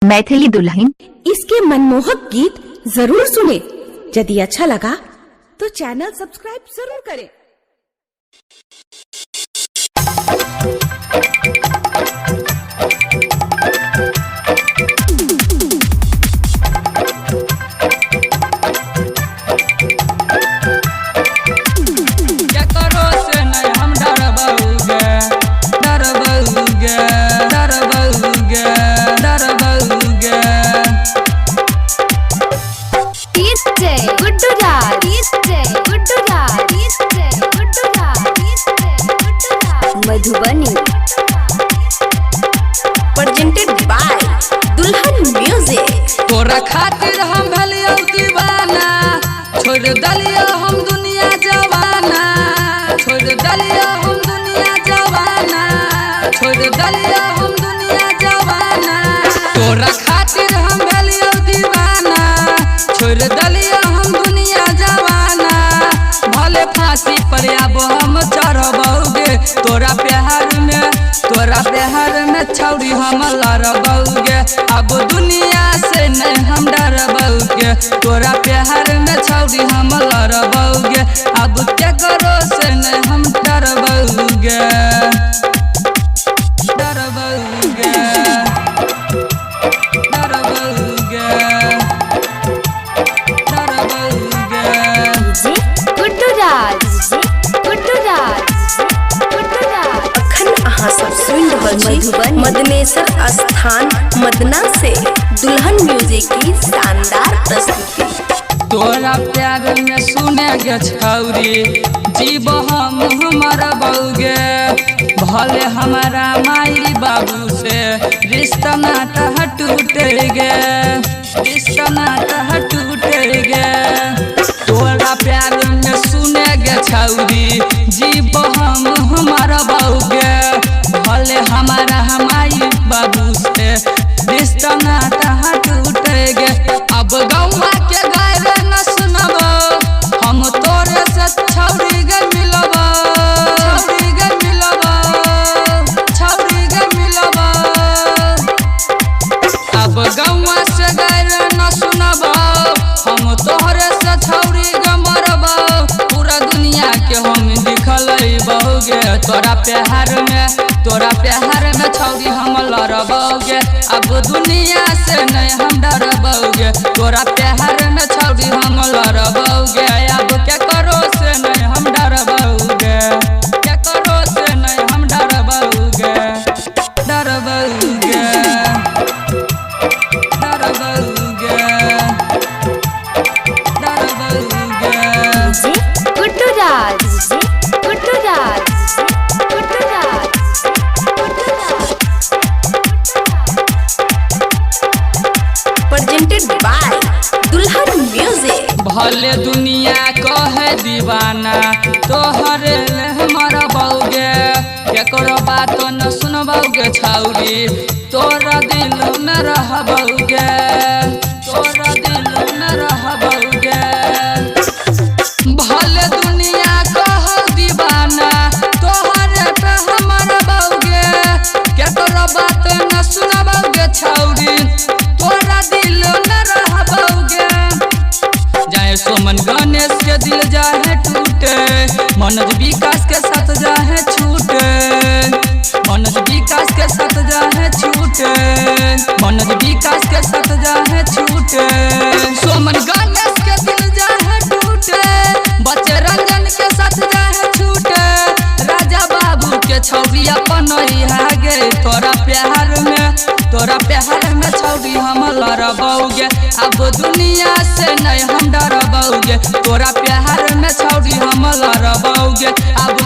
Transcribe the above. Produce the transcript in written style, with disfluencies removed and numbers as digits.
मैथिली दुल्हन। इसके मनमोहक गीत जरूर सुने। यदि अच्छा लगा तो चैनल सब्सक्राइब जरूर करें। मधुबनी प्रेजेंटेड बाय दुल्हन म्यूजिक। तोरा खातिर हम भलियो दीवाना, छोड़ दलियो हम दुनिया जवाना, छोड़ दलियो हम दुनिया जवाना, छोड़ दलियो हम दुनिया जवाना। तोरा खातिर हम भलियो दीवाना, छोड़ दलियो हम दुनिया जवाना। भले फांसी पर आबो हम चढ़बौगे, तोरा प्यार में छौरी हम लड़बौगे। अब दुनिया से नहीं हम डरबौगे, तोरा प्यार में छौरी हम लड़बौगे। अब केकरो से नहीं हम डरबौगे, डरबौगे, डरबौगे, डरबौगे। मधुबनी मदनेश्वर स्थान मदना से दुल्हन म्यूजिक की शानदार प्रस्तुति। तोरा प्यार में सुने गे छौरी, जीव हम मरबौगे। भले हमारा माई बाबू से रिश्ता नाता टूटे गे, रिश्ता नाता टूटे गे। तोरा प्यार में सुने गे छौरी, जीव हम मरबौगे। भले हमारा माई बाबू से रिश्ता नाता टूटेगे। अब गौवा के गायरे न सुनबो, हम तोरे से छौरी गे मिलबो, छौरी गे मिलबो, छौरी गे मिलबो। अब गौवा से गायरे न सुनबो, हम तोरे से छौरी गे मरबो। पूरा दुनिया के हम दिखलबौगे, तोरा प्यार में छौरी हम लड़बौगे। अब दुनिया से नहीं हम डरबौगे, तोरा प्यार में छौरी हम लड़बौगे। अब केकरो से नहीं हम डरबौगे, केकरो से नहीं हम डरबौगे, डरबौगे, डरबौगे, डरबौगे। प्रेजेंटेड बाय दुल्हन म्यूजिक। भले दुनिया कहे दीवाना, तोहरे मरबौगे। केकरो बात न सुनबौगे छौरी, तोरा दिल में रहबौगे, तोरा दिल में रहबौगे। भले दुनिया कहे दीवाना, तोहरे पे हम मरबौगे। केकरो बात न सुनबौगे छौरी, तोरा दिल में रहबौगे। जाए सोमन गणेश के दिल जाए टूटे, मनोज विकास के साथ जाए छूटे, मनोज विकास के साथ जाए छूटे, मनोज विकास के साथ जाए छूटे। सोमन गणेश के दिल जाए टूटे, बच्चे रंजन के साथ जाए छूटे। राजा बाबू के छौरी अपन गे, तोरा प्यार में छौरी हम लड़बौगे। अब दुनिया से नहीं हम डरबौगे, तोरा प्यार में छौरी हम लड़बौगे। अब